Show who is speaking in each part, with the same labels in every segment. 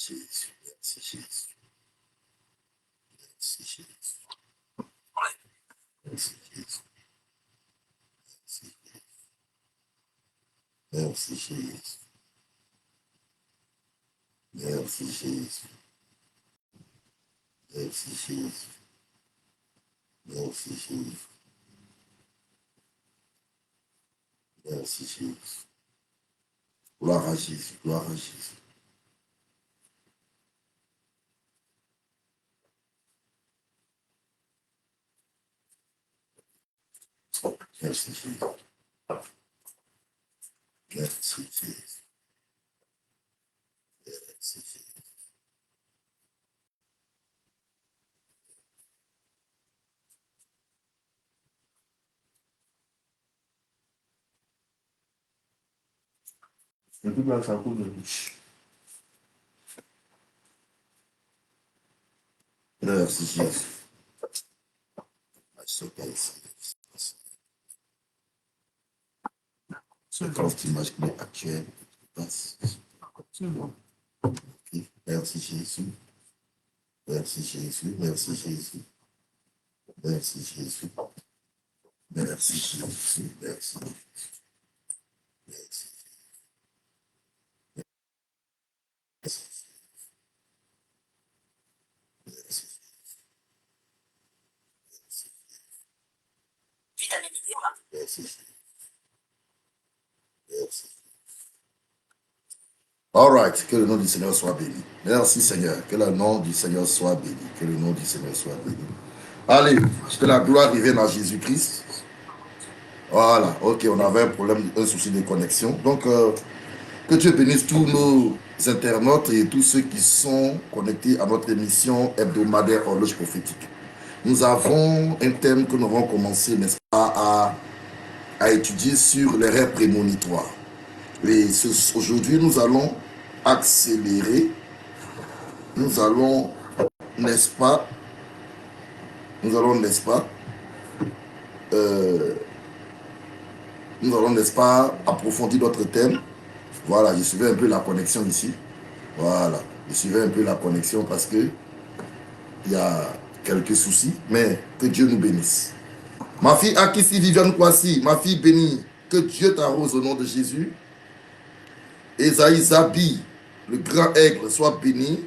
Speaker 1: Jésus, merci Jésus. Merci Jésus. Merci Jésus. Merci Jésus. Merci Jésus. Merci Jésus. Merci Jésus. Merci Jésus. Gloire à Jésus. Gloire à Jésus. Merci Jésus. Merci Jésus. Merci Jésus. Merci Jésus. Ce temps d'image actuel. Merci Jésus. Merci Jésus. Merci Jésus. Merci Jésus. Merci Jésus. Merci. Merci. Merci. Merci. All right, que le nom du Seigneur soit béni. Merci Seigneur, que le nom du Seigneur soit béni. Que le nom du Seigneur soit béni. Allez, que la gloire revienne à Jésus-Christ. Voilà, ok, on avait un problème, un souci de connexion. Donc, que Dieu bénisse tous nos internautes et tous ceux qui sont connectés à notre émission hebdomadaire Horloge prophétique. Nous avons un thème que nous avons commencé, n'est-ce pas, à étudier sur les rêves prémonitoires. Et aujourd'hui, nous allons accélérer. Nous allons, n'est-ce pas, approfondir notre thème. Voilà, je suivais un peu la connexion ici. Voilà, je suivais un peu la connexion parce que il y a quelques soucis, mais que Dieu nous bénisse. Ma fille Akissi Viviane Kwasi, ma fille bénie, que Dieu t'arrose au nom de Jésus. Esaïe Zabi, le grand aigle, soit béni.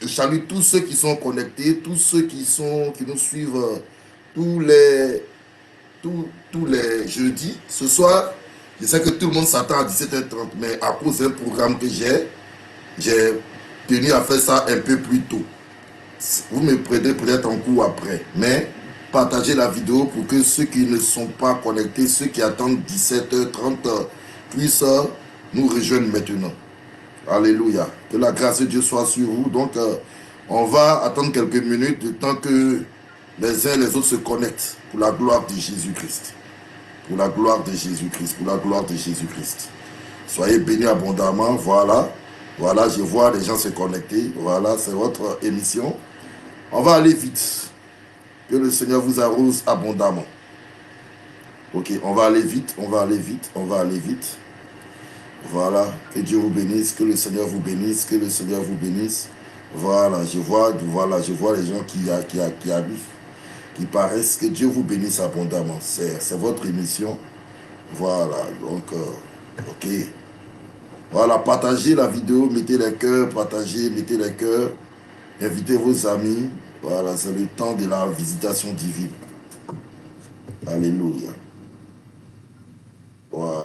Speaker 1: Je salue tous ceux qui sont connectés, tous ceux qui nous suivent tous les jeudis. Ce soir, je sais que tout le monde s'attend à 17h30, mais à cause d'un programme que j'ai tenu à faire ça un peu plus tôt. Vous me prenez peut-être en cours après, mais partagez la vidéo pour que ceux qui ne sont pas connectés, ceux qui attendent 17h30 puissent nous rejoindre maintenant. Alléluia. Que la grâce de Dieu soit sur vous. Donc, on va attendre quelques minutes le temps que les uns et les autres se connectent pour la gloire de Jésus-Christ. Pour la gloire de Jésus-Christ. Pour la gloire de Jésus-Christ. Soyez bénis abondamment. Voilà. Voilà, je vois les gens se connecter. Voilà, c'est votre émission. On va aller vite. Que le Seigneur vous arrose abondamment. Ok, on va aller vite. On va aller vite. On va aller vite. Voilà, que Dieu vous bénisse, que le Seigneur vous bénisse, que le Seigneur vous bénisse. Voilà, je vois les gens qui arrivent, qui paraissent. Que Dieu vous bénisse abondamment. C'est votre émission. Voilà, donc, ok. Voilà, partagez la vidéo, mettez les cœurs, partagez, mettez les cœurs. Invitez vos amis. Voilà, c'est le temps de la visitation divine. Alléluia. Voilà.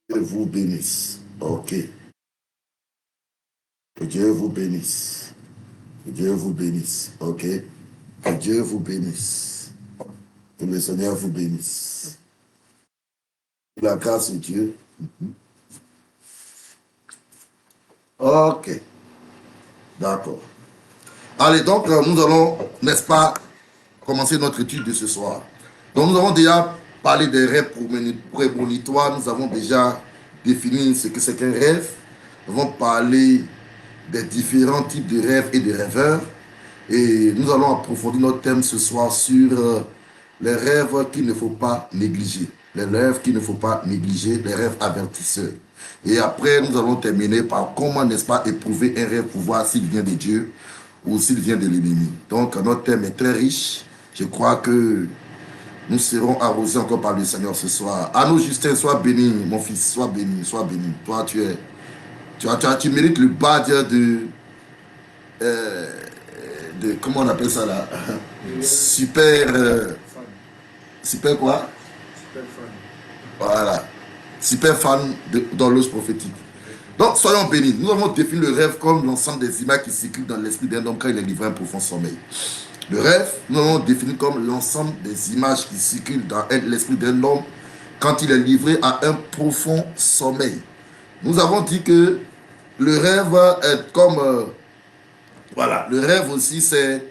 Speaker 1: Que Dieu vous bénisse. Ok. Que Dieu vous bénisse. Que Dieu vous bénisse. Ok. Que Dieu vous bénisse. Que le Seigneur vous bénisse. Que la grâce de Dieu. Ok. D'accord. Allez, donc, nous allons, n'est-ce pas, commencer notre étude de ce soir. Donc, nous avons déjà parlé des rêves prémonitoires. Nous avons déjà défini ce que c'est qu'un rêve. Nous avons parlé des différents types de rêves et de rêveurs. Et nous allons approfondir notre thème ce soir sur les rêves qu'il ne faut pas négliger. les rêves qu'il ne faut pas négliger, les rêves avertisseurs. Et après, nous allons terminer par comment, n'est-ce pas, éprouver un rêve pour voir s'il vient de Dieu ou s'il vient de l'ennemi. Donc, notre thème est très riche. Je crois que nous serons arrosés encore par le Seigneur ce soir. À nous, Justin, sois béni, mon fils, sois béni, sois béni. Toi, tu mérites le badge de comment on appelle ça là? Super, super quoi? Super fan. Voilà, super fan d'horloge prophétique. Donc, soyons bénis. Nous avons défini le rêve comme l'ensemble des images qui circulent dans l'esprit d'un homme quand il est livré à un profond sommeil. Le rêve, nous l'avons défini comme l'ensemble des images qui circulent dans l'esprit d'un homme quand il est livré à un profond sommeil. Nous avons dit que le rêve est comme... voilà, le rêve aussi, c'est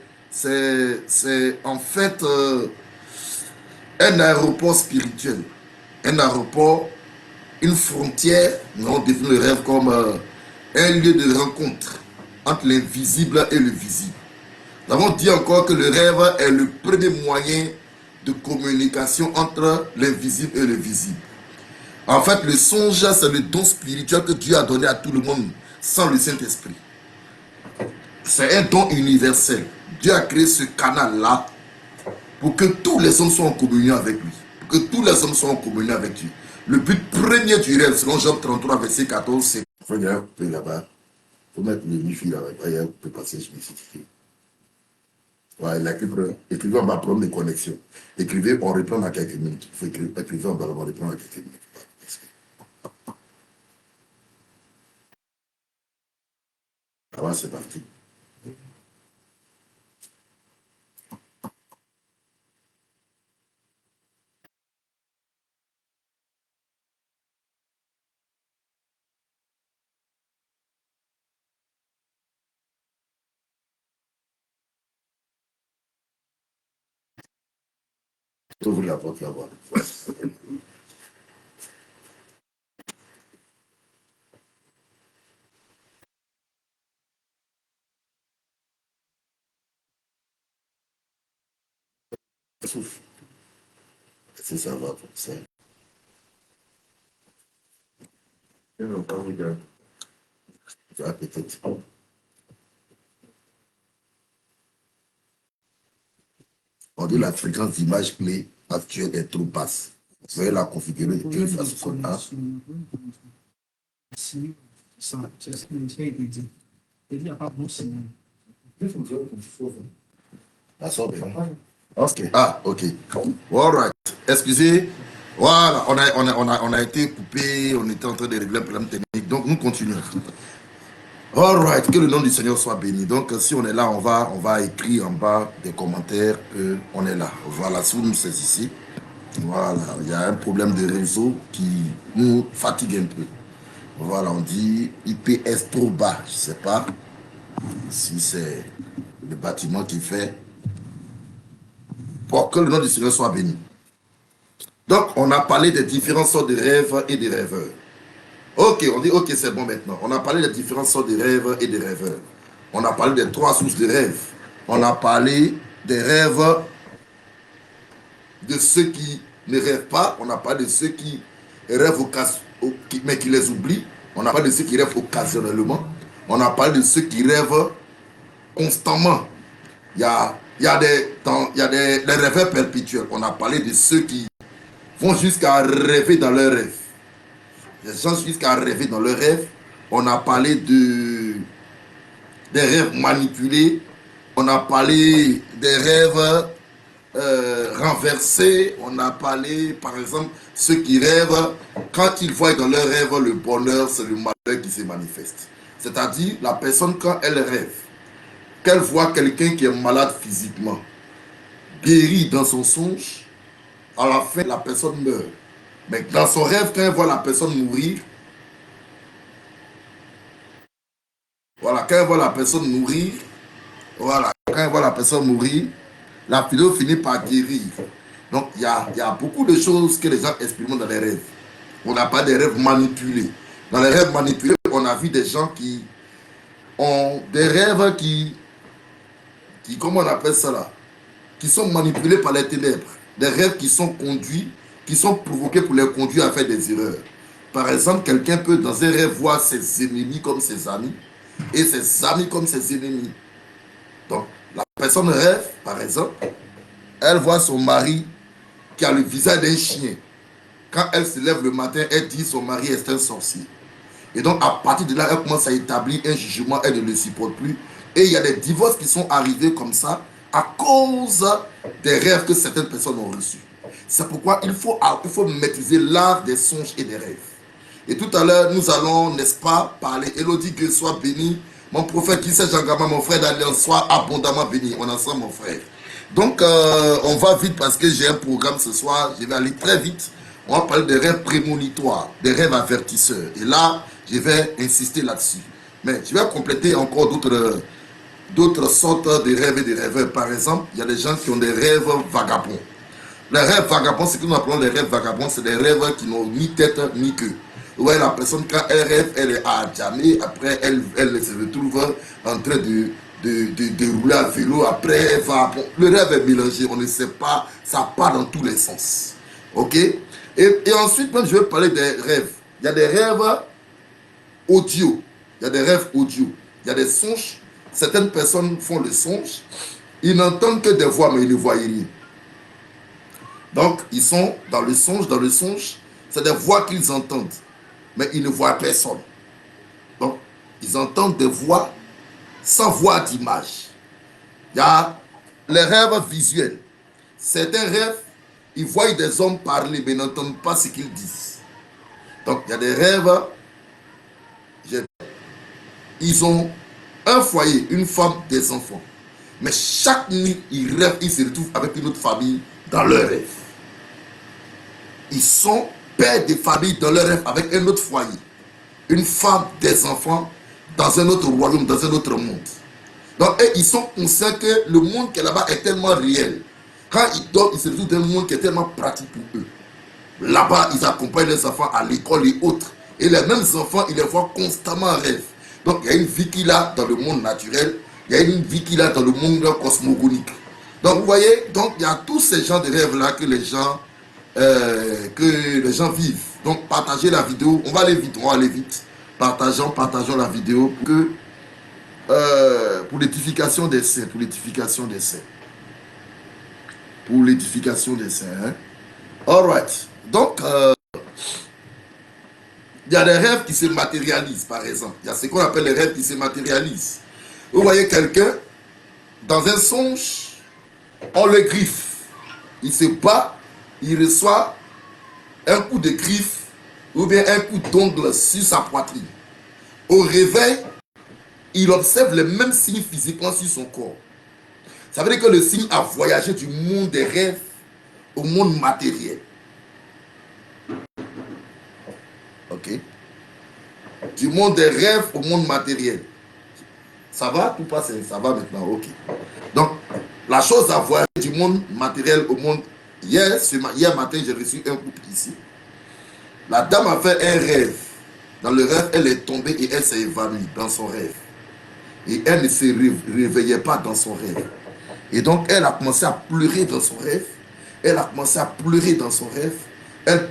Speaker 1: en fait un aéroport spirituel. Un aéroport, une frontière. Nous avons défini le rêve comme un lieu de rencontre entre l'invisible et le visible. Nous avons dit encore que le rêve est le premier moyen de communication entre l'invisible et le visible. En fait, le songe, c'est le don spirituel que Dieu a donné à tout le monde sans le Saint-Esprit. C'est un don universel. Dieu a créé ce canal-là pour que tous les hommes soient en communion avec lui. Pour que tous les hommes soient en communion avec Dieu. Le but premier du rêve, selon Job 33, verset 14, c'est... Il faut là-bas. Il faut mettre le wifi là-bas. Il peut passer, je me suis dit. Voilà, écrivez, on va prendre des connexions. Écrivez, on reprend dans quelques minutes. Il faut écrire, écrivez, on va reprendre dans quelques minutes. Alors, c'est parti. Ouvre la porte là-bas. Souffle. C'est ça va pour ça. Non, pas regarde. Tu vas peut-être. On dit la fréquence d'image clé actuelle est trop basse. Vous pouvez la configurer de quelle façon? Ok. Ah, ok. All right. Excusez. Voilà, on a été coupé, on était en train de régler un problème technique. Donc, nous continuons. All right, que le nom du Seigneur soit béni. Donc, si on est là, on va écrire en bas des commentaires qu'on est là. Voilà, si vous nous saisissez. Voilà, il y a un problème de réseau qui nous fatigue un peu. Voilà, on dit IPS trop bas. Je ne sais pas si c'est le bâtiment qui fait. Pour que le nom du Seigneur soit béni. Donc, on a parlé des différentes sortes de rêves et de rêveurs. Ok, on dit ok, c'est bon maintenant. On a parlé des différentes sortes de rêves et de rêveurs. On a parlé des 3 sources de rêves. On a parlé des rêves de ceux qui ne rêvent pas. On a parlé de ceux qui rêvent mais qui les oublient. On a parlé de ceux qui rêvent occasionnellement. On a parlé de ceux qui rêvent constamment. Il y a des rêveurs perpétuels. On a parlé de ceux qui vont jusqu'à rêver dans leurs rêves. Les gens jusqu'à rêver dans leurs rêves. On a parlé des rêves manipulés. On a parlé des rêves renversés. On a parlé, par exemple, ceux qui rêvent, quand ils voient dans leurs rêves le bonheur, c'est le malheur qui se manifeste. C'est-à-dire, la personne, quand elle rêve, qu'elle voit quelqu'un qui est malade physiquement, guéri dans son songe, à la fin, la personne meurt. Mais dans son rêve, quand elle voit la personne mourir, voilà, quand elle voit la personne mourir, voilà, quand elle voit la personne mourir, la vidéo finit par guérir. Donc, il y a beaucoup de choses que les gens expérimentent dans les rêves. On n'a pas des rêves manipulés. Dans les rêves manipulés, on a vu des gens qui ont des rêves qui comment on appelle ça là, qui sont manipulés par les ténèbres. Des rêves qui sont conduits qui sont provoqués pour les conduire à faire des erreurs. Par exemple, quelqu'un peut dans un rêve voir ses ennemis comme ses amis et ses amis comme ses ennemis. Donc, la personne rêve, par exemple, elle voit son mari qui a le visage d'un chien. Quand elle se lève le matin, elle dit son mari est un sorcier. Et donc, à partir de là, elle commence à établir un jugement, elle ne le supporte plus. Et il y a des divorces qui sont arrivés comme ça à cause des rêves que certaines personnes ont reçus. C'est pourquoi il faut maîtriser l'art des songes et des rêves. Et tout à l'heure, nous allons, n'est-ce pas, parler. Élodie, que soit béni. Mon prophète, qui sait Jean Gama, mon frère d'Alliance, soit abondamment béni. On en sera, mon frère. Donc, on va vite parce que j'ai un programme ce soir. Je vais aller très vite. On va parler des rêves prémonitoires, des rêves avertisseurs. Et là, je vais insister là-dessus. Mais je vais compléter encore d'autres sortes de rêves et de rêveurs. Par exemple, il y a des gens qui ont des rêves vagabonds. Les rêves vagabonds, ce que nous appelons les rêves vagabonds, c'est des rêves qui n'ont ni tête ni queue. Vous voyez, la personne, quand elle rêve, elle est à Djamé, après elle se retrouve en train de rouler à vélo, après elle va... Bon, le rêve est mélangé, on ne sait pas, ça part dans tous les sens. Ok? Et ensuite, même, je vais parler des rêves. Il y a des rêves audio. Il y a des rêves audio. Il y a des songes. Certaines personnes font le songe. Ils n'entendent que des voix, mais ils ne voient rien. Donc, ils sont dans le songe. Dans le songe, c'est des voix qu'ils entendent. Mais ils ne voient personne. Donc, ils entendent des voix sans voix d'image. Il y a les rêves visuels. Certains rêves, ils voient des hommes parler, mais n'entendent pas ce qu'ils disent. Donc, il y a des rêves. Ils ont un foyer, une femme, des enfants. Mais chaque nuit, ils rêvent, ils se retrouvent avec une autre famille dans leur rêve. Ils sont pères de famille dans leur rêve avec un autre foyer. Une femme, des enfants, dans un autre royaume, dans un autre monde. Donc, ils sont conscients que le monde qui est là-bas est tellement réel. Quand ils dorment, ils se retrouvent dans un monde qui est tellement pratique pour eux. Là-bas, ils accompagnent les enfants à l'école et autres. Et les mêmes enfants, ils les voient constamment en rêve. Donc, il y a une vie qu'il a dans le monde naturel. Il y a une vie qu'il a dans le monde cosmogonique. Donc, vous voyez, donc, il y a tous ces genres de rêves-là que les gens vivent. Donc, partagez la vidéo. On va aller vite, Partageons la vidéo pour l'édification des saints. Pour l'édification des saints. Hein? All right. Donc, il y a des rêves qui se matérialisent, par exemple. Il y a ce qu'on appelle les rêves qui se matérialisent. Vous voyez quelqu'un, dans un songe, on le griffe. Il se bat, il reçoit un coup de griffe ou bien un coup d'ongle sur sa poitrine. Au réveil, il observe les mêmes signes physiquement sur son corps. Ça veut dire que le signe a voyagé du monde des rêves au monde matériel. Ok? Du monde des rêves au monde matériel. Ça va? Tout passe, ça va maintenant. Ok. Donc, la chose a voyagé du monde matériel au monde. Hier matin, j'ai reçu un couple ici. La dame a fait un rêve. Dans le rêve, elle est tombée et elle s'est évanouie dans son rêve. Et elle ne se réveillait pas dans son rêve. Et donc, elle a commencé à pleurer dans son rêve. Elle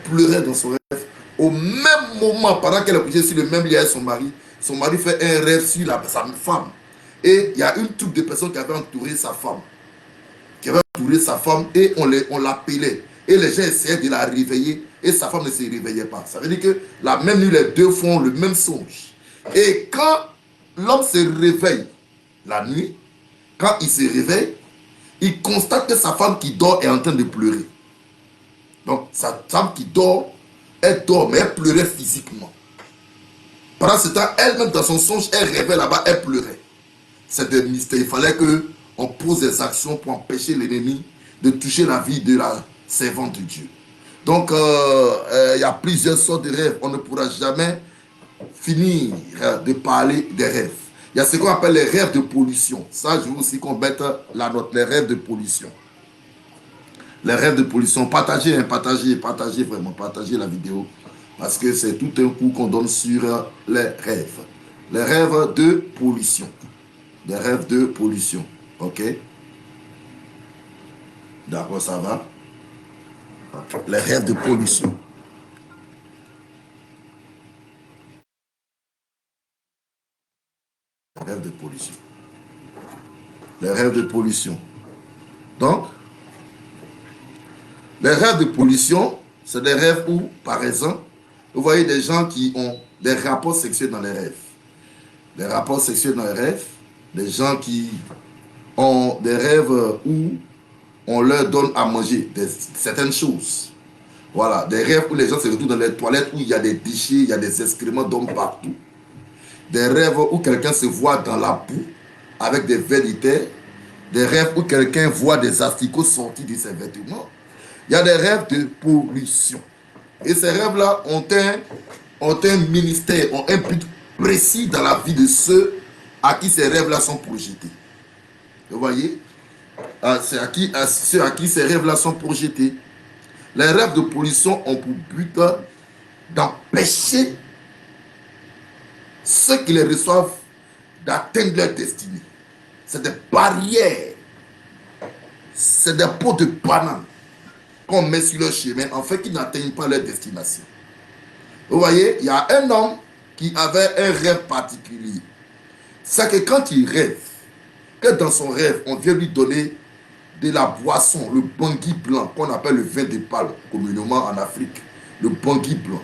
Speaker 1: pleurait dans son rêve. Au même moment, pendant qu'elle est couchée sur le même lit avec son mari fait un rêve sur sa femme. Et il y a une troupe de personnes qui avaient entouré sa femme. Et on l'appelait. Et les gens essayaient de la réveiller et sa femme ne se réveillait pas. Ça veut dire que la même nuit, les deux font le même songe. Et quand l'homme se réveille la nuit, quand il se réveille, il constate que sa femme qui dort est en train de pleurer. Donc, sa femme qui dort, elle dort, mais elle pleurait physiquement. Pendant ce temps, elle-même dans son songe, elle rêvait là-bas, elle pleurait. C'est un mystère. Il fallait qu'on pose des actions pour empêcher l'ennemi de toucher la vie de la servante de Dieu. Donc, il y a plusieurs sortes de rêves. On ne pourra jamais finir de parler des rêves. Il y a ce qu'on appelle les rêves de pollution. Ça, je veux aussi qu'on mette la note, les rêves de pollution. Les rêves de pollution. Partagez vraiment, partagez la vidéo. Parce que c'est tout un coup qu'on donne sur les rêves. Les rêves de pollution. Les rêves de pollution. Ok? D'accord, ça va? Ok. Les rêves de pollution. Les rêves de pollution. Les rêves de pollution. Donc, les rêves de pollution, c'est des rêves où, par exemple, vous voyez des gens qui ont des rapports sexuels dans les rêves. Des rapports sexuels dans les rêves, des gens qui ont des rêves où on leur donne à manger certaines choses. Voilà, des rêves où les gens se retrouvent dans les toilettes où il y a des déchets, il y a des excréments d'hommes partout. Des rêves où quelqu'un se voit dans la boue avec des velléitaires. Des rêves où quelqu'un voit des asticots sortis de ses vêtements. Il y a des rêves de pollution. Et ces rêves-là ont un ministère, ont un but précis dans la vie de ceux à qui ces rêves-là sont projetés. Vous voyez? C'est ceux à qui ces rêves-là sont projetés. Les rêves de pollution ont pour but d'empêcher ceux qui les reçoivent d'atteindre leur destinée. C'est des barrières. C'est des pots de banane qu'on met sur leur chemin, en fait, qu'ils n'atteignent pas leur destination. Vous voyez, il y a un homme qui avait un rêve particulier. C'est que quand il rêve, que dans son rêve, on vient lui donner de la boisson, le bangui blanc, qu'on appelle le vin de palme, communément en Afrique, le bangui blanc.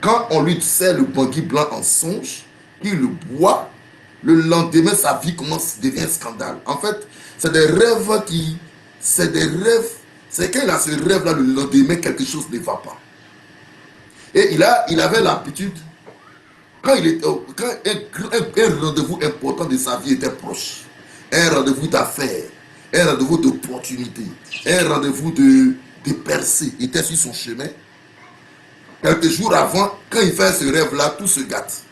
Speaker 1: Quand on lui sert le bangui blanc en songe, il le boit, le lendemain, sa vie devient un scandale. En fait, c'est des rêves c'est quand il a ce rêve-là, le lendemain, quelque chose ne va pas. Et il avait l'habitude, quand un rendez-vous important de sa vie était proche, un rendez-vous d'affaires, un rendez-vous d'opportunité, un rendez-vous de percée était sur son chemin, quelques jours avant, quand il fait ce rêve-là, tout se gâte.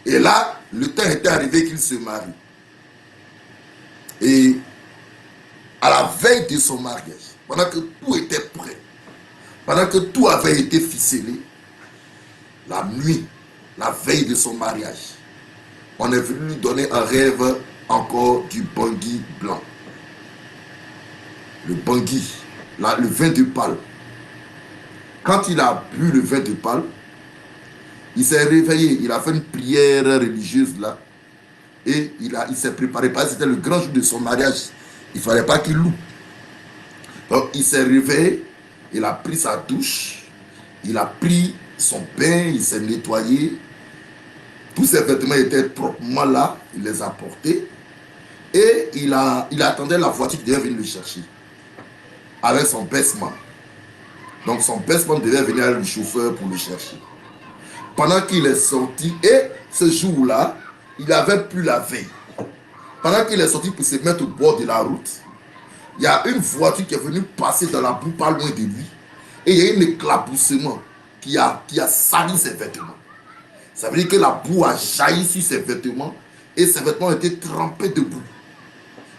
Speaker 1: Et là, le temps était arrivé qu'il se marie. Et à la veille de son mariage, pendant que tout était prêt, pendant que tout avait été ficelé, la nuit, la veille de son mariage, on est venu lui donner un rêve encore du bangui blanc. Le bangui, le vin de palme. Quand il a bu le vin de palme, il s'est réveillé, il a fait une prière religieuse là, et il s'est préparé, parce que c'était le grand jour de son mariage. Il ne fallait pas qu'il loue. Donc il s'est réveillé, il a pris sa douche, il a pris son bain, il s'est nettoyé. Tous ses vêtements étaient proprement là, il les a portés. Et il attendait la voiture qui devait venir le chercher. Avec son best-man. Donc son best-man devait venir avec le chauffeur pour le chercher. Pendant qu'il est sorti, et ce jour-là, il avait pu la veille. Pendant qu'il est sorti pour se mettre au bord de la route, il y a une voiture qui est venue passer dans la boue pas loin de lui. Et il y a un éclaboussement qui a sali ses vêtements. Ça veut dire que la boue a jailli sur ses vêtements et ses vêtements ont été trempés de boue.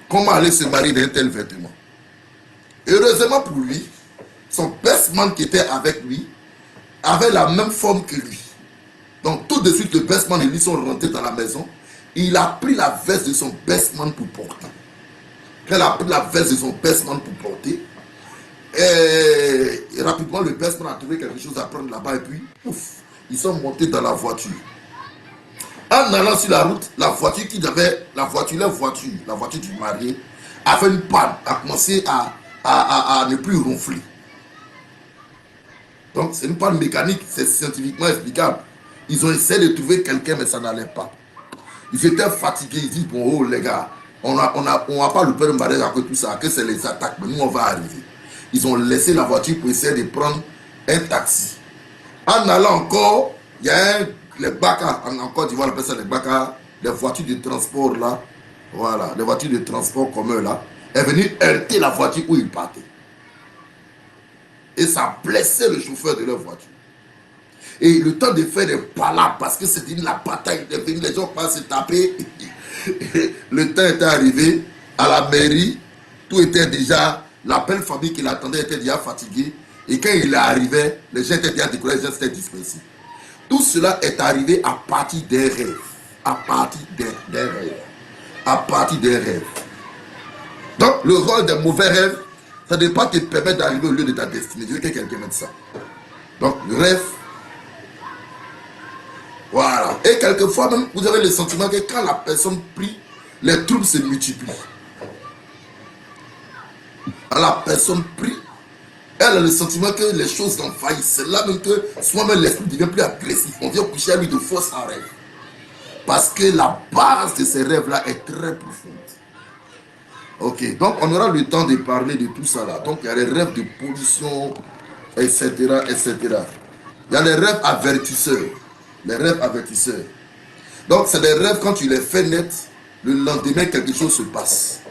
Speaker 1: Comment aller se marier d'un tel vêtement? Heureusement pour lui, son best-man qui était avec lui avait la même forme que lui. Donc tout de suite, le best-man et lui sont rentrés dans la maison. Il a pris la veste de son best-man pour porter. Quand il a pris la veste de son best-man pour porter, et rapidement le best-man a trouvé quelque chose à prendre là-bas et puis, ouf, ils sont montés dans la voiture. En allant sur la route, la voiture du marié, a fait une panne, a commencé à ne plus ronfler. Donc c'est une panne mécanique, c'est scientifiquement explicable. Ils ont essayé de trouver quelqu'un, mais ça n'allait pas. Ils étaient fatigués, ils disent, bon, oh les gars, on va pas le perdre mariage après tout ça, que c'est les attaques, mais nous on va arriver. Ils ont laissé la voiture pour essayer de prendre un taxi. En allant encore, il y a les baka, en Côte d'Ivoire, on appelle ça les baka, les voitures de transport là, voilà, les voitures de transport commun là, est venu heurter la voiture où ils partaient. Et ça blessait le chauffeur de leur voiture. Et le temps de faire des palabres, parce que c'était la bataille, les gens passent se taper. Le temps était arrivé à la mairie, tout était déjà, la belle famille qui l'attendait était déjà fatiguée. Et quand il est arrivé, les gens étaient déjà découragés, les gens s'étaient dispersés. Tout cela est arrivé à partir des rêves. À partir des rêves. À partir des rêves. Donc, le rôle des mauvais rêves, Ça ne doit pas te permettre d'arriver au lieu de ta destinée. Je veux que quelqu'un mette ça. Donc, le rêve, voilà. Et quelquefois même, vous avez le sentiment que quand la personne prie, les troubles se multiplient. Quand la personne prie, elle a le sentiment que les choses l'envahissent. C'est là même que soi-même l'esprit devient plus agressif. On vient coucher à lui de force en rêve. Parce que la base de ces rêves-là est très profonde. Ok, donc on aura le temps de parler de tout ça là. Donc il y a les rêves de pollution, etc., etc. Il y a les rêves avertisseurs. Les rêves avertisseurs. Donc c'est des rêves, quand tu les fais net, le lendemain quelque chose se passe.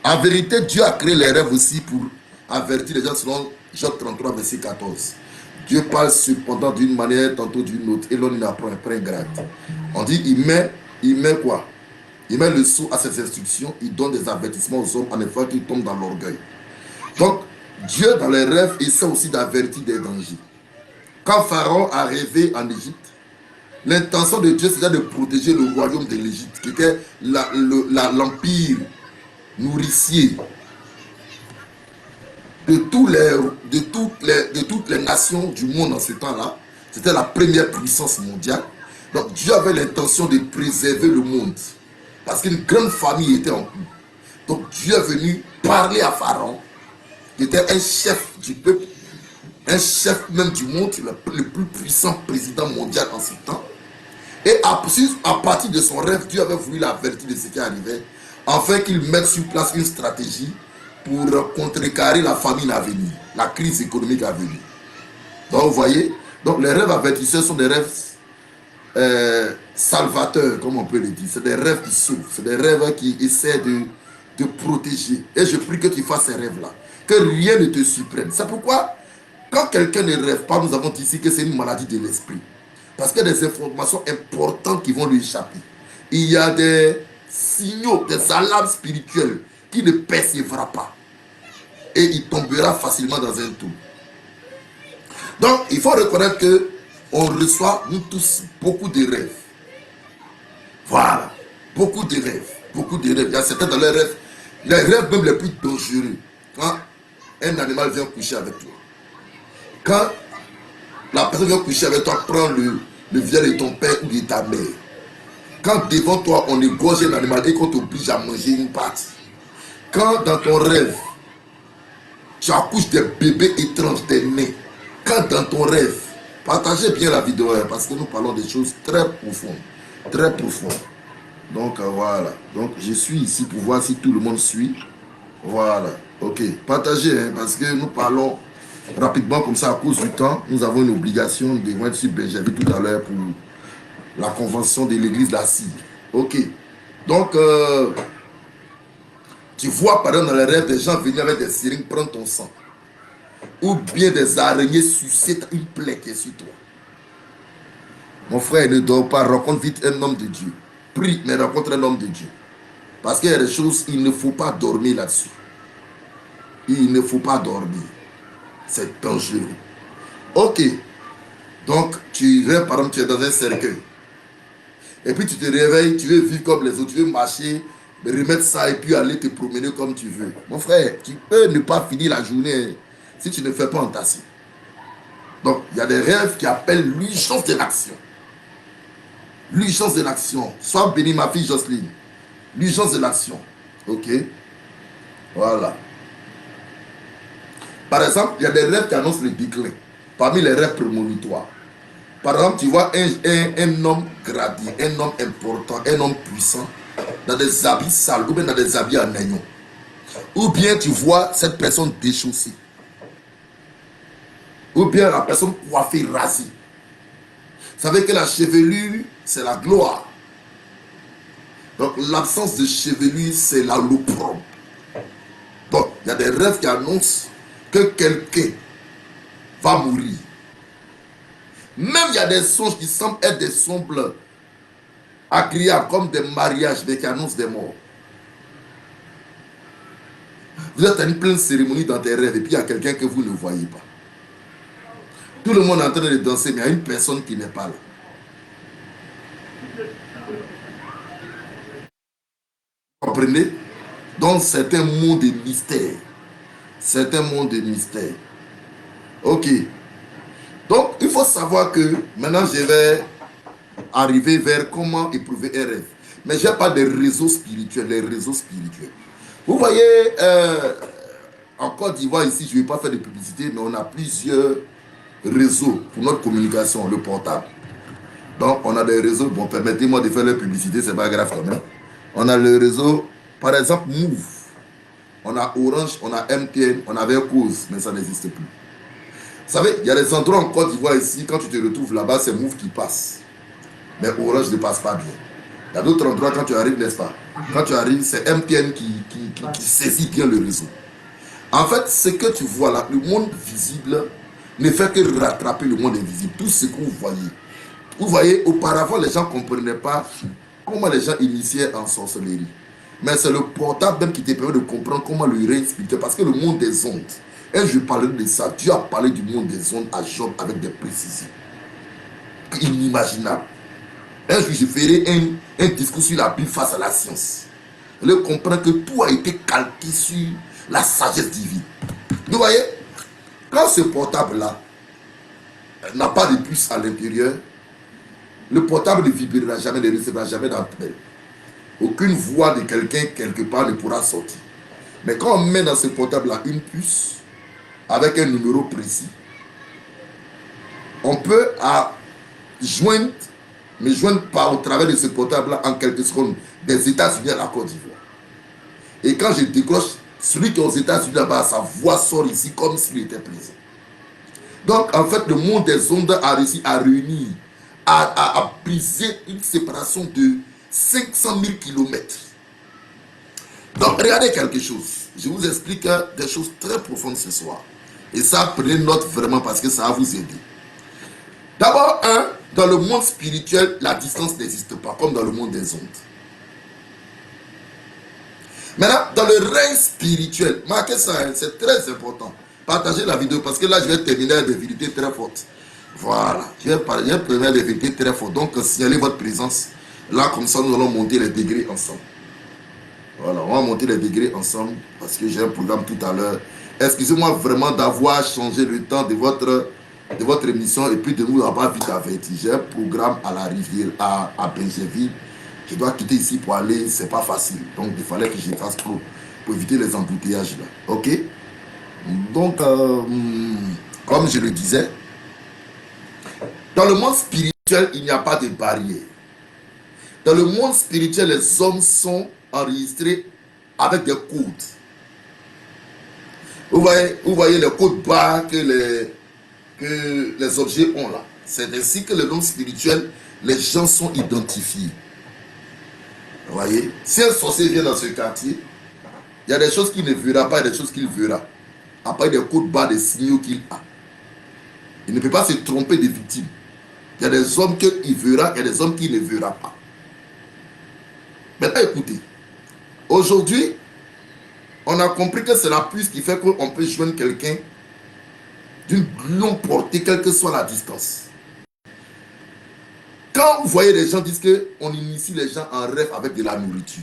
Speaker 1: En vérité, Dieu a créé les rêves aussi pour avertir les gens selon Job 33, verset 14. Dieu parle cependant d'une manière, tantôt d'une autre, et l'on n'apprend pas grade. On dit, il met quoi? Il met le sceau à ses instructions, il donne des avertissements aux hommes en effet qu'ils tombent dans l'orgueil. Donc, Dieu dans les rêves essaie aussi d'avertir des dangers. Quand Pharaon a rêvé en Égypte, l'intention de Dieu c'était de protéger le royaume de l'Égypte, qui était l'empire nourricier de toutes les nations du monde en ce temps-là. C'était la première puissance mondiale. Donc Dieu avait l'intention de préserver le monde. Parce qu'une grande famille était en cours. Donc Dieu est venu parler à Pharaon, qui était un chef du peuple, un chef même du monde, le plus puissant président mondial en ce temps. Et à partir de son rêve, Dieu avait voulu l'avertir de ce qui arrivait, afin qu'il mette sur place une stratégie pour contrecarrer la famine à venir, la crise économique à venir. Donc vous voyez, donc les rêves avertisseurs sont des rêves salvateurs, comme on peut le dire. C'est des rêves qui sauvent, c'est des rêves qui essaient de protéger. Et je prie que tu fasses ces rêves-là, que rien ne te surprenne. C'est pourquoi, quand quelqu'un ne rêve pas, nous avons dit ici que c'est une maladie de l'esprit. Parce qu'il y a des informations importantes qui vont lui échapper. Il y a des signaux, des alarmes spirituelles qui ne persévérera pas. Et il tombera facilement dans un trou. Donc, il faut reconnaître que on reçoit, nous tous, beaucoup de rêves. Voilà. Beaucoup de rêves. Beaucoup de rêves. Il y a certains dans les rêves même les plus dangereux. Quand un animal vient coucher avec toi. Quand la personne vient coucher avec toi, prend le viol de ton père ou de ta mère. Quand devant toi, on égorge un animal et qu'on t'oblige à manger une partie. Quand dans ton rêve, tu accouches des bébés étranges, des nez. Quand dans ton rêve, partagez bien la vidéo parce que nous parlons des choses très profondes. Très profondes. Donc voilà. Donc je suis ici pour voir si tout le monde suit. Voilà. Ok. Partagez parce que nous parlons rapidement comme ça à cause du temps. Nous avons une obligation de voir sur Benjamin tout à l'heure pour la convention de l'église d'Assise. Ok. Donc tu vois par exemple dans les rêves des gens venir avec des seringues prendre ton sang. Ou bien des araignées sucer une plaie qui est sur toi. Mon frère, ne dort pas, rencontre vite un homme de Dieu. Prie, mais rencontre un homme de Dieu. Parce qu'il y a des choses, il ne faut pas dormir là-dessus. Il ne faut pas dormir. C'est dangereux. Ok. Donc, tu rêves, par exemple, tu es dans un cercueil. Et puis tu te réveilles, tu veux vivre comme les autres, tu veux marcher, remettre ça et puis aller te promener comme tu veux. Mon frère, tu peux ne pas finir la journée si tu ne fais pas entasser. Donc, il y a des rêves qui appellent l'urgence de l'action. L'urgence de l'action. Sois béni, ma fille Jocelyne. L'urgence de l'action. Ok. Voilà. Par exemple, il y a des rêves qui annoncent le déclin. Parmi les rêves prémonitoires. Par exemple, tu vois un homme gradé, un homme important, un homme puissant, dans des habits sales ou bien dans des habits en agneau. Ou bien tu vois cette personne déchaussée. Ou bien la personne coiffée, rasée. Vous savez que la chevelure, c'est la gloire. Donc l'absence de chevelure, c'est la l'opprobre. Donc il y a des rêves qui annoncent que quelqu'un va mourir. Même il y a des songes qui semblent être des songes agréables, comme des mariages, mais qui annoncent des morts. Vous êtes à une pleine cérémonie dans tes rêves et puis il y a quelqu'un que vous ne voyez pas. Tout le monde est en train de danser, mais il y a une personne qui n'est pas là. Vous comprenez? Dans certains mondes de mystères, C'est un monde de mystère. Ok. Donc, il faut savoir que maintenant, je vais arriver vers comment éprouver un rêve. Mais je parle des réseaux spirituels, les réseaux spirituels. Vous voyez, en Côte d'Ivoire, ici, je ne vais pas faire de publicité, mais on a plusieurs réseaux pour notre communication, le portable. Donc, on a des réseaux, bon, permettez-moi de faire la publicité, c'est pas grave quand même. On a le réseau, par exemple, Move. On a Orange, on a MTN, on avait Cause, mais ça n'existe plus. Vous savez, il y a des endroits en Côte d'Ivoire ici, quand tu te retrouves là-bas, c'est Move qui passe. Mais Orange ne passe pas bien. Il y a d'autres endroits, quand tu arrives, n'est-ce pas? Quand tu arrives, c'est MTN qui saisit bien le réseau. En fait, ce que tu vois là, le monde visible ne fait que rattraper le monde invisible. Tout ce que vous voyez, auparavant, les gens ne comprenaient pas comment les gens initiaient en sorcellerie. Mais c'est le portable même qui te permet de comprendre comment le règne spirituel. Parce que le monde des ondes, et je parlerai de ça, Dieu a parlé du monde des ondes à Job avec des précisions inimaginables. Un jour, je ferai un discours sur la Bible face à la science. Le comprendre que tout a été calqué sur la sagesse divine. Vous voyez, quand ce portable-là n'a pas de puce à l'intérieur, le portable ne vibrera jamais, ne recevra jamais d'appel. Aucune voix de quelqu'un quelque part ne pourra sortir. Mais quand on met dans ce portable-là une puce avec un numéro précis, on peut joindre, mais joindre par au travers de ce portable-là en quelques secondes des États-Unis à la Côte d'Ivoire. Et quand je décroche, celui qui est aux États-Unis là-bas, sa voix sort ici comme s'il était présent. Donc, en fait, le monde des ondes a réussi à réunir, à briser une séparation de 500 000 kilomètres. Donc, regardez quelque chose. Je vous explique des choses très profondes ce soir. Et ça, prenez note vraiment parce que ça va vous aider. D'abord, dans le monde spirituel, la distance n'existe pas, comme dans le monde des ondes. Maintenant, dans le règne spirituel, marquez ça, c'est très important. Partagez la vidéo parce que là, je vais terminer avec des vérités très fortes. Voilà, je vais terminer avec des vérités très fortes. Donc, signalez votre présence. Là, comme ça, nous allons monter les degrés ensemble. Voilà, on va monter les degrés ensemble parce que j'ai un programme tout à l'heure. Excusez-moi vraiment d'avoir changé le temps de votre émission et puis de nous avoir vite averti. J'ai un programme à la rivière, à Benjeville. Je dois quitter ici pour aller, c'est pas facile. Donc, il fallait que je fasse pour éviter les embouteillages là. Ok? Donc, comme je le disais, dans le monde spirituel, il n'y a pas de barrière. Dans le monde spirituel, les hommes sont enregistrés avec des codes. Vous voyez les codes barres que les objets ont là. C'est ainsi que le monde spirituel, les gens sont identifiés. Vous voyez, si un sorcier vient dans ce quartier, il y a des choses qu'il ne verra pas et des choses qu'il verra. Après des codes barres, des signaux qu'il a. Il ne peut pas se tromper des victimes. Il y a des hommes qu'il verra et des hommes qu'il ne verra pas. Maintenant, écoutez. Aujourd'hui, on a compris que c'est la puce qui fait qu'on peut joindre quelqu'un d'une longue portée, quelle que soit la distance. Quand vous voyez les gens disent qu'on initie les gens en rêve avec de la nourriture,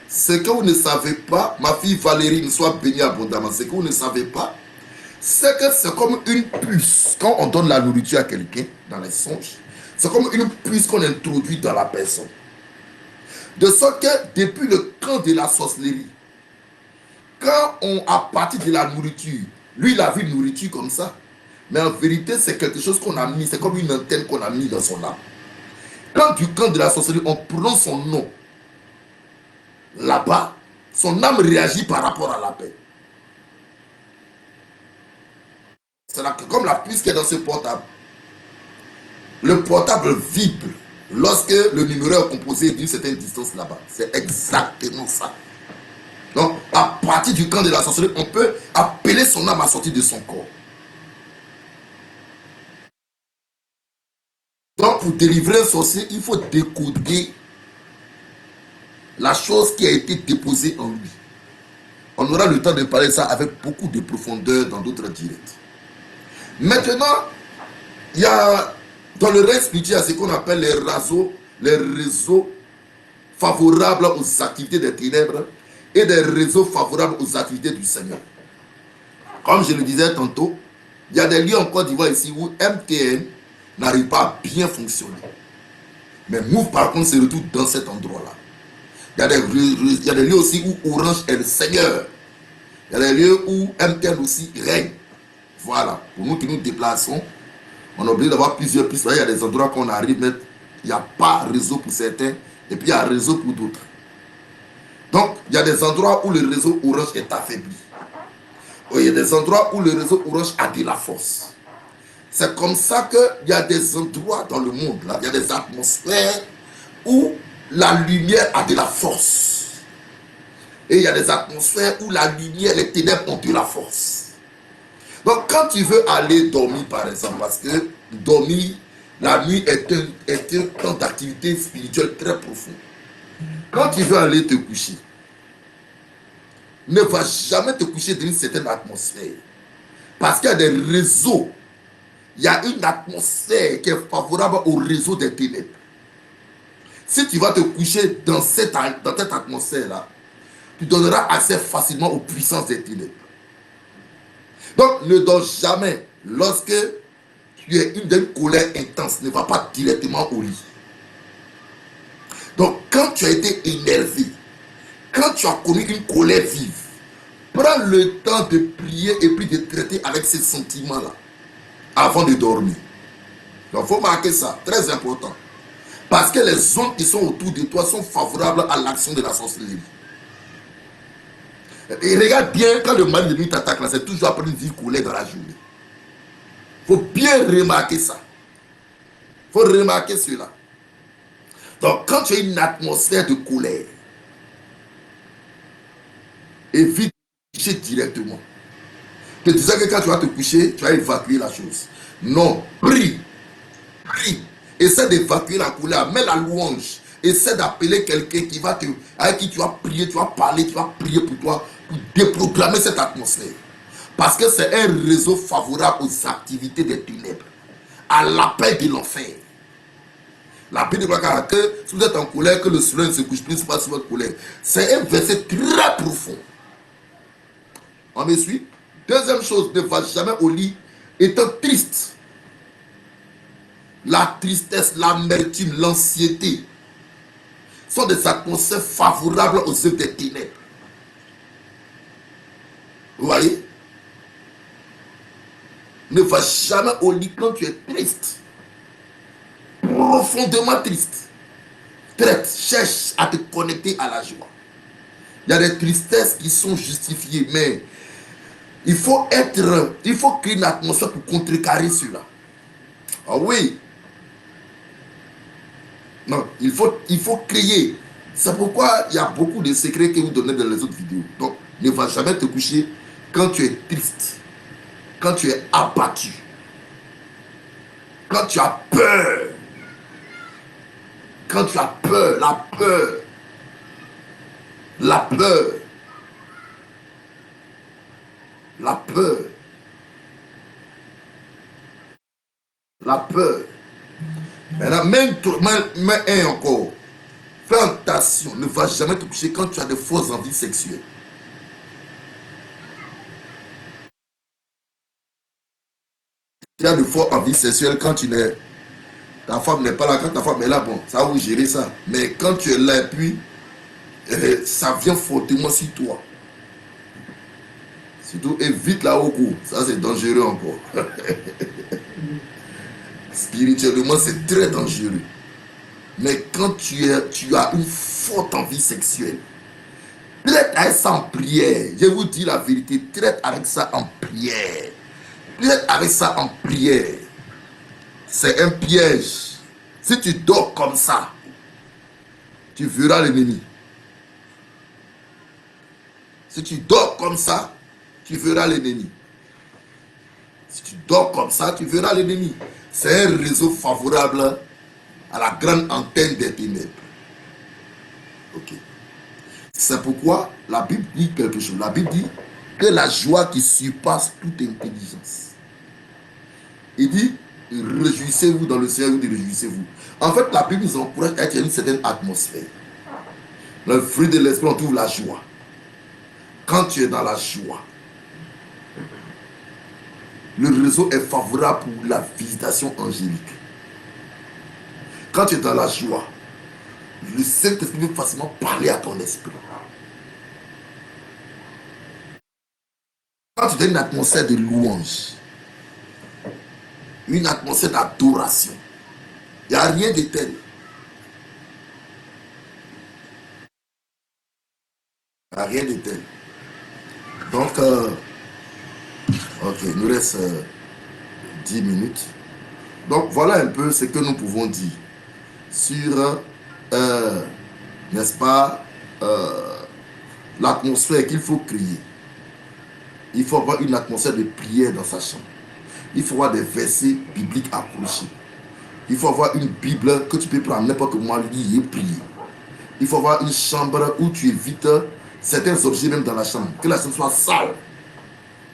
Speaker 1: ce que vous ne savez pas, ma fille Valérie, ne soit bénie abondamment, ce que vous ne savez pas, c'est que c'est comme une puce. Quand on donne la nourriture à quelqu'un dans les songes, c'est comme une puce qu'on introduit dans la personne. De sorte que depuis le camp de la sorcellerie, quand à partir de la nourriture, lui il a vu nourriture comme ça, mais en vérité c'est quelque chose qu'on a mis, c'est comme une antenne qu'on a mis dans son âme. Quand du camp de la sorcellerie, on prend son nom, là-bas, son âme réagit par rapport à la paix. C'est comme la puce qui est dans ce portable. Le portable vibre lorsque le numéro est composé d'une certaine distance là-bas. C'est exactement ça. Donc, à partir du camp de la sorcellerie, on peut appeler son âme à sortir de son corps. Donc, pour délivrer un sorcier, il faut décoder la chose qui a été déposée en lui. On aura le temps de parler de ça avec beaucoup de profondeur dans d'autres directs. Maintenant, il y a dans le règne spirituel ce qu'on appelle les réseaux favorables aux activités des ténèbres et des réseaux favorables aux activités du Seigneur. Comme je le disais tantôt, il y a des lieux en Côte d'Ivoire ici où MTN n'arrive pas à bien fonctionner. Mais Move par contre se retrouve dans cet endroit-là. Il y a des lieux aussi où Orange est le Seigneur. Il y a des lieux où MTN aussi règne. Voilà. Pour nous qui nous déplaçons, on a obligé d'avoir plusieurs pistes. Il y a des endroits qu'on arrive, mais il n'y a pas réseau pour certains, et puis il y a réseau pour d'autres. Donc, il y a des endroits où le réseau Orange est affaibli. Il y a des endroits où le réseau Orange a de la force. C'est comme ça qu'il y a des endroits dans le monde, là, il y a des atmosphères où la lumière a de la force. Et il y a des atmosphères où la lumière, les ténèbres ont de la force. Donc, quand tu veux aller dormir, par exemple, parce que dormir, la nuit est un temps d'activité spirituelle très profond. Quand tu veux aller te coucher, ne va jamais te coucher dans une certaine atmosphère. Parce qu'il y a des réseaux. Il y a une atmosphère qui est favorable au réseau des ténèbres. Si tu vas te coucher dans cette atmosphère-là, tu donneras accès facilement aux puissances des ténèbres. Donc, ne dors jamais. Lorsque tu es d'une colère intense, ne va pas directement au lit. Donc, quand tu as été énervé, quand tu as connu une colère vive, prends le temps de prier et puis de traiter avec ces sentiments-là avant de dormir. Donc, il faut marquer ça, très important. Parce que les zones qui sont autour de toi sont favorables à l'action de la sorcellerie. Et regarde bien, quand le mal de nuit t'attaque, c'est toujours après une vie colère dans la journée. Il faut bien remarquer ça. Il faut remarquer cela. Donc, quand tu as une atmosphère de colère, évite de coucher directement. Je te disais que quand tu vas te coucher, tu vas évacuer la chose. Non, prie. Prie. Essaie d'évacuer la colère. Mets la louange. Essaie d'appeler quelqu'un avec qui tu vas prier, tu vas parler, tu vas prier pour toi, pour déprogrammer cette atmosphère. Parce que c'est un réseau favorable aux activités des ténèbres, à l'appel de l'enfer. La Bible dit que si vous êtes en colère, que le soleil ne se couche plus, pas sur votre colère. C'est un verset très profond. On me suit? Deuxième chose, ne va jamais au lit étant triste. La tristesse, l'amertume, l'anxiété sont des atmosphères favorables aux œuvres des ténèbres. Vous voyez? Ne va jamais au lit quand tu es triste. Profondément triste. Cherche à te connecter à la joie. Il y a des tristesses qui sont justifiées, mais il faut créer une atmosphère pour contrecarrer cela. Ah oui. Non, il faut créer. C'est pourquoi il y a beaucoup de secrets que vous donnez dans les autres vidéos. Donc, ne va jamais te coucher quand tu es triste, quand tu es abattu, quand tu as peur. Quand tu as peur, la peur, la peur, la peur, la peur. Maintenant, même un encore. Fais attention, ne va jamais te coucher quand tu as de fausses envies sexuelles. Tu as de fausses envies sexuelles quand ta femme n'est pas là, quand ta femme est là, bon, ça va vous gérer ça. Mais quand tu es là et puis, ça vient fortement sur toi. Surtout, évite la haut cours. Ça, c'est dangereux encore. Spirituellement, c'est très dangereux. Mais quand tu as une forte envie sexuelle, traite avec ça en prière. Je vous dis la vérité, traite avec ça en prière. Traite avec ça en prière. C'est un piège. Si tu dors comme ça, tu verras l'ennemi. Si tu dors comme ça, tu verras l'ennemi. Si tu dors comme ça, tu verras l'ennemi. C'est un réseau favorable à la grande antenne des ténèbres. Ok. C'est pourquoi la Bible dit quelque chose. La Bible dit que la joie qui surpasse toute intelligence. Il dit, réjouissez-vous dans le Seigneur, vous réjouissez-vous. En fait, la Bible nous encourage à être dans une certaine atmosphère. Le fruit de l'esprit, on trouve la joie. Quand tu es dans la joie, le réseau est favorable pour la visitation angélique. Quand tu es dans la joie, le Saint-Esprit peut facilement parler à ton esprit. Quand tu as une atmosphère de louange, une atmosphère d'adoration, il n'y a rien de tel. Il n'y a rien de tel. Donc, ok, il nous reste 10 minutes. Donc, voilà un peu ce que nous pouvons dire sur, n'est-ce pas, l'atmosphère qu'il faut créer. Il faut avoir une atmosphère de prière dans sa chambre. Il faut avoir des versets bibliques accrochés. Il faut avoir une Bible que tu peux prendre n'importe comment lire et prier. Il faut avoir une chambre où tu évites certains objets même dans la chambre. Que la chambre soit sale.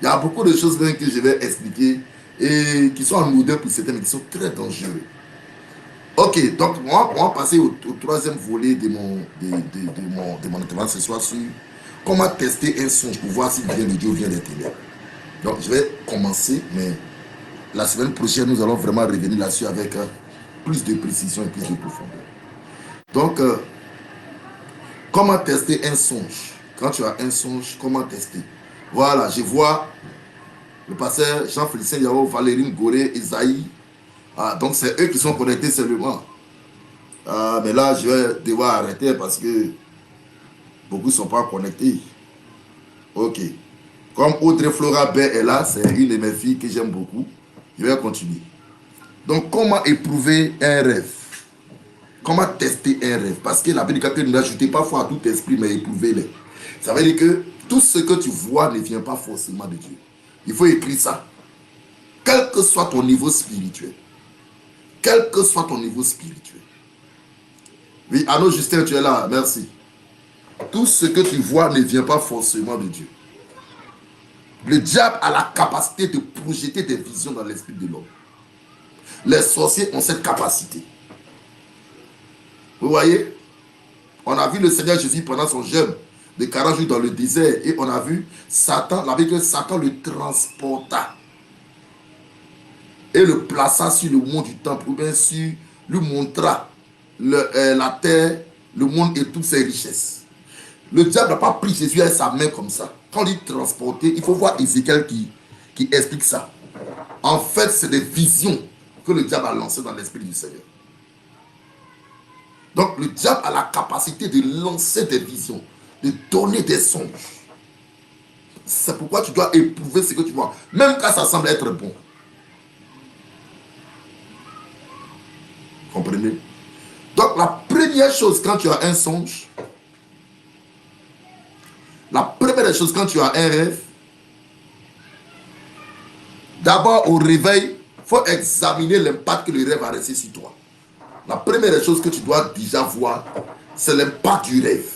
Speaker 1: Il y a beaucoup de choses même que je vais expliquer et qui sont en modèle pour certains mais qui sont très dangereux. Ok, donc on va passer au troisième volet de mon intervention ce soir sur comment tester un songe pour voir s'il vient de Dieu ou vient des ténèbres. Donc je vais commencer, mais la semaine prochaine nous allons vraiment revenir là-dessus avec plus de précision et plus de profondeur. Donc, comment tester un songe? Quand tu as un songe, comment tester? Voilà, je vois le pasteur Jean-Félicien Yao, Valérine Goré, Isaïe. Ah, donc c'est eux qui sont connectés seulement. Ah, mais là, je vais devoir arrêter parce que beaucoup ne sont pas connectés. Ok. Comme Audrey Flora Bay est là, c'est une de mes filles que j'aime beaucoup. Je vais continuer. Donc, comment éprouver un rêve? Comment tester un rêve? Parce que la Bible dit que n'ajoutez pas foi à tout esprit, mais éprouvez-les. Ça veut dire que tout ce que tu vois ne vient pas forcément de Dieu. Il faut écrire ça. Quel que soit ton niveau spirituel. Quel que soit ton niveau spirituel. Oui, Arnaud Justin, tu es là. Merci. Tout ce que tu vois ne vient pas forcément de Dieu. Le diable a la capacité de projeter des visions dans l'esprit de l'homme. Les sorciers ont cette capacité. Vous voyez? On a vu le Seigneur Jésus pendant son jeûne de 40 jours dans le désert et on a vu Satan, la Bible dit que Satan le transporta et le plaça sur le mont du temple ou bien sur, lui montra la terre, le monde et toutes ses richesses. Le diable n'a pas pris Jésus avec sa main comme ça. Quand il dit transporter, il faut voir Ézéchiel qui explique ça. En fait, c'est des visions que le diable a lancées dans l'esprit du Seigneur. Donc, le diable a la capacité de lancer des visions, de donner des songes. C'est pourquoi tu dois éprouver ce que tu vois, même quand ça semble être bon. Comprenez? Donc, la première chose quand tu as un songe, la première chose quand tu as un rêve, d'abord au réveil, il faut examiner l'impact que le rêve a laissé sur toi. La première chose que tu dois déjà voir, c'est l'impact du rêve.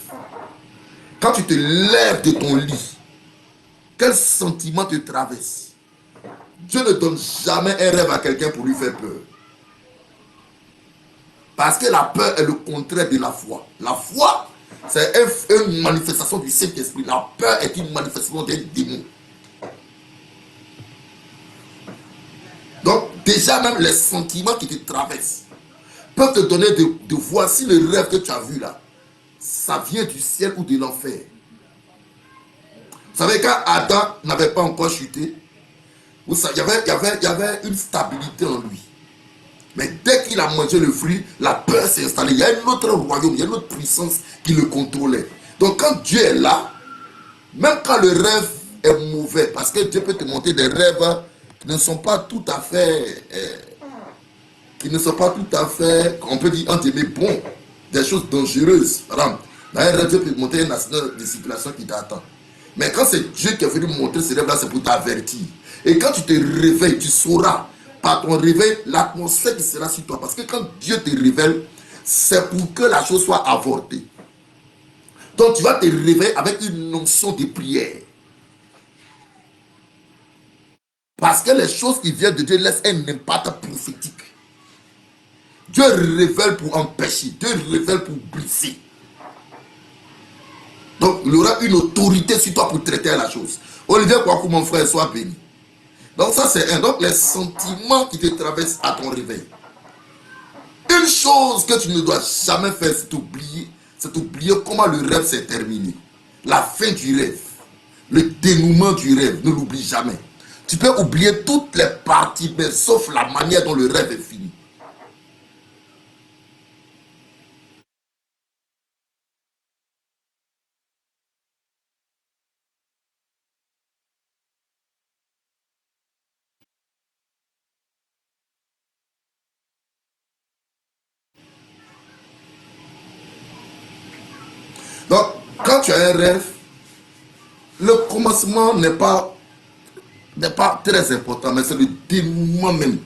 Speaker 1: Quand tu te lèves de ton lit, quel sentiment te traverse? Dieu ne donne jamais un rêve à quelqu'un pour lui faire peur. Parce que la peur est le contraire de la foi. La foi, c'est une manifestation du Saint-Esprit. La peur est une manifestation d'un démon. Donc, déjà même les sentiments qui te traversent peuvent te donner de voir si le rêve que tu as vu là, ça vient du ciel ou de l'enfer. Vous savez, quand Adam n'avait pas encore chuté, il y avait une stabilité en lui. Mais dès qu'il a mangé le fruit, la peur s'est installée. Il y a un autre royaume, il y a une autre puissance qui le contrôlait. Donc quand Dieu est là, même quand le rêve est mauvais, parce que Dieu peut te montrer des rêves qui ne sont pas tout à fait... on peut dire, entre guillemets, bons, des choses dangereuses. Par exemple, dans un rêve, Dieu peut te montrer un accident de circulation qui t'attend. Mais quand c'est Dieu qui est venu montrer ce rêve-là, c'est pour t'avertir. Et quand tu te réveilles, tu sauras, par ton réveil, l'atmosphère qui sera sur toi. Parce que quand Dieu te révèle, c'est pour que la chose soit avortée. Donc tu vas te réveiller avec une notion de prière. Parce que les choses qui viennent de Dieu laissent un impact prophétique. Dieu révèle pour empêcher, Dieu révèle pour briser. Donc, il y aura une autorité sur toi pour traiter la chose. Olivier Kouakou, mon frère, sois béni. Donc, ça, c'est un. Donc, les sentiments qui te traversent à ton réveil. Une chose que tu ne dois jamais faire, c'est oublier comment le rêve s'est terminé. La fin du rêve. Le dénouement du rêve. Ne l'oublie jamais. Tu peux oublier toutes les parties, mais sauf la manière dont le rêve est fini. Donc, quand tu as un rêve, le commencement n'est pas très important, mais c'est le dénouement même.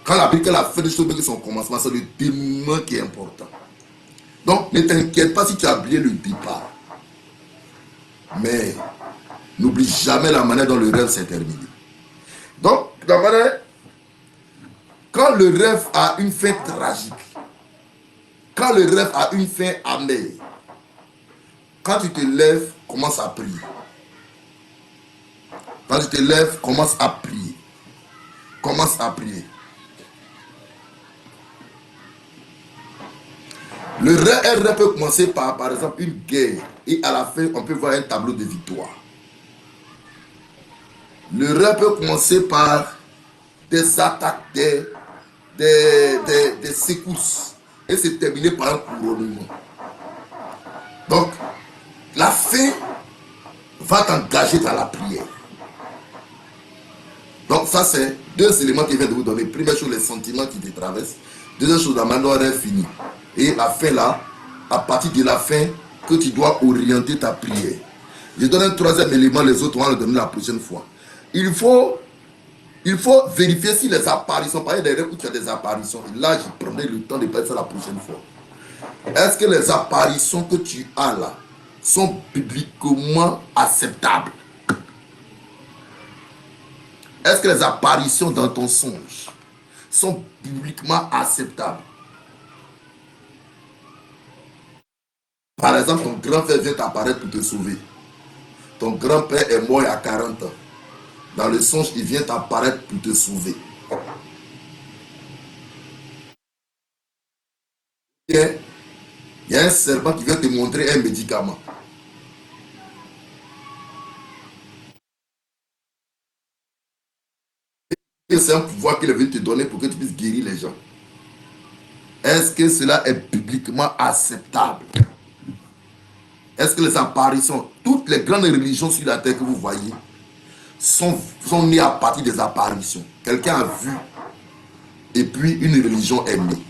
Speaker 1: Quand la Bible a fait des choses qui sont au commencement, c'est le dénouement qui est important. Donc, ne t'inquiète pas si tu as oublié le départ. Mais n'oublie jamais la manière dont le rêve s'est terminé. Donc, quand le rêve a une fin tragique, quand le rêve a une fin amère, quand tu te lèves, commence à prier. Quand tu te lèves, commence à prier. Commence à prier. Le rêve peut commencer par exemple, une guerre. Et à la fin, on peut voir un tableau de victoire. Le rêve peut commencer par des attaques, des secousses. Et se terminer par un couronnement. Donc, la fin va t'engager dans la prière. Donc, ça, c'est deux éléments qui viennent de vous donner. Première chose, les sentiments qui te traversent. Deuxième chose, la manière dont rêve fini. Et la fin là, à partir de la fin, que tu dois orienter ta prière. Je donne un troisième élément, les autres, on va le donner la prochaine fois. Il faut vérifier si les apparitions, par exemple, des rêves où tu as des apparitions, et là, je prendrai le temps de parler ça la prochaine fois. Est-ce que les apparitions que tu as là sont bibliquement acceptables? Est-ce que les apparitions dans ton songe sont bibliquement acceptables? Par exemple, ton grand-père vient t'apparaître pour te sauver. Ton grand-père est mort il y a 40 ans. Dans le songe, il vient t'apparaître pour te sauver. Il y a un serpent qui vient te montrer un médicament. Et c'est un pouvoir qu'il veut te donner pour que tu puisses guérir les gens. Est-ce que cela est bibliquement acceptable? Est-ce que les apparitions, toutes les grandes religions sur la terre que vous voyez, sont nées à partir des apparitions? Quelqu'un a vu et puis une religion est née.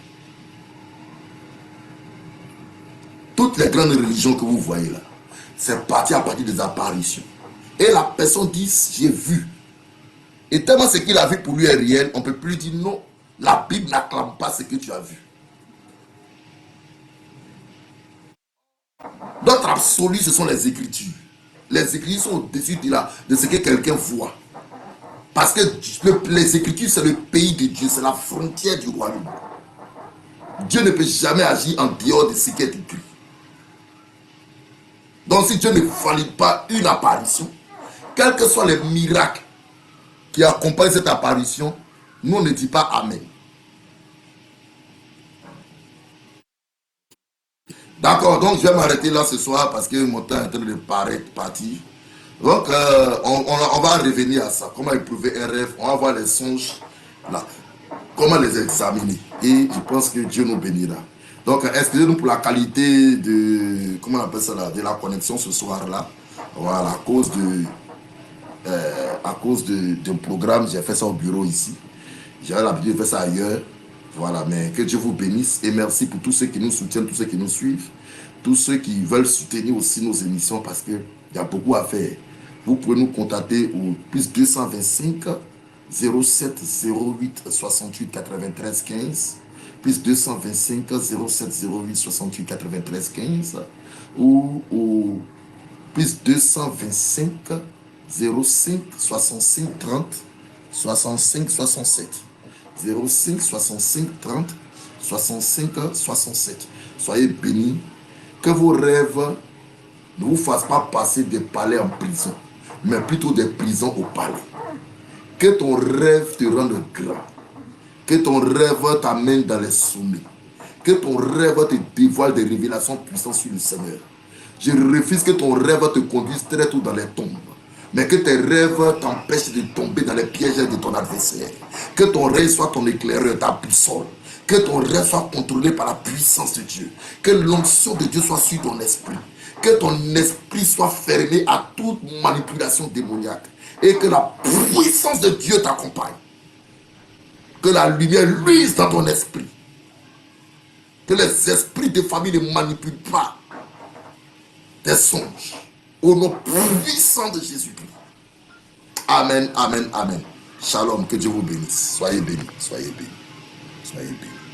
Speaker 1: Toutes les grandes religions que vous voyez là, c'est parti à partir des apparitions. Et la personne dit, j'ai vu. Et tellement ce qu'il a vu pour lui est réel, on ne peut plus dire non. La Bible n'acclame pas ce que tu as vu. Notre absolu, ce sont les Écritures. Les Écritures sont au-dessus de ce que quelqu'un voit. Parce que les Écritures, c'est le pays de Dieu, c'est la frontière du royaume. Dieu ne peut jamais agir en dehors de ce qui est écrit. Donc si Dieu ne valide pas une apparition, quels que soient les miracles qui accompagnent cette apparition, nous on ne dit pas Amen. D'accord, donc je vais m'arrêter là ce soir parce que mon temps est en train de partir. Donc on va revenir à ça. Comment éprouver un rêve, on va voir les songes là. Comment les examiner. Et je pense que Dieu nous bénira. Donc excusez-nous pour la qualité de, comment on appelle ça là, de la connexion ce soir là. Voilà, à cause d'un programme, j'ai fait ça au bureau ici. J'avais l'habitude de faire ça ailleurs. Voilà, mais que Dieu vous bénisse et merci pour tous ceux qui nous soutiennent, tous ceux qui nous suivent, tous ceux qui veulent soutenir aussi nos émissions parce qu'il y a beaucoup à faire. Vous pouvez nous contacter au plus 225 07 08 68 93 15, plus 225 07 08 68 93 15 ou au plus 225 05 65 30 65 67. 05 65 30 65 67. Soyez bénis. Que vos rêves ne vous fasse pas passer des palais en prison, mais plutôt des prisons au palais. Que ton rêve te rende grand. Que ton rêve t'amène dans les sommets. Que ton rêve te dévoile des révélations puissantes sur le Seigneur. Je refuse que ton rêve te conduise très tôt dans les tombes. Mais que tes rêves t'empêchent de tomber dans les pièges de ton adversaire. Que ton rêve soit ton éclaireur, ta boussole. Que ton rêve soit contrôlé par la puissance de Dieu. Que l'onction de Dieu soit sur ton esprit. Que ton esprit soit fermé à toute manipulation démoniaque. Et que la puissance de Dieu t'accompagne. Que la lumière luise dans ton esprit. Que les esprits de famille ne manipulent pas tes songes. Au nom puissant de Jésus-Christ. Amen, amen, amen. Shalom, que Dieu vous bénisse. Soyez bénis, soyez bénis, soyez bénis.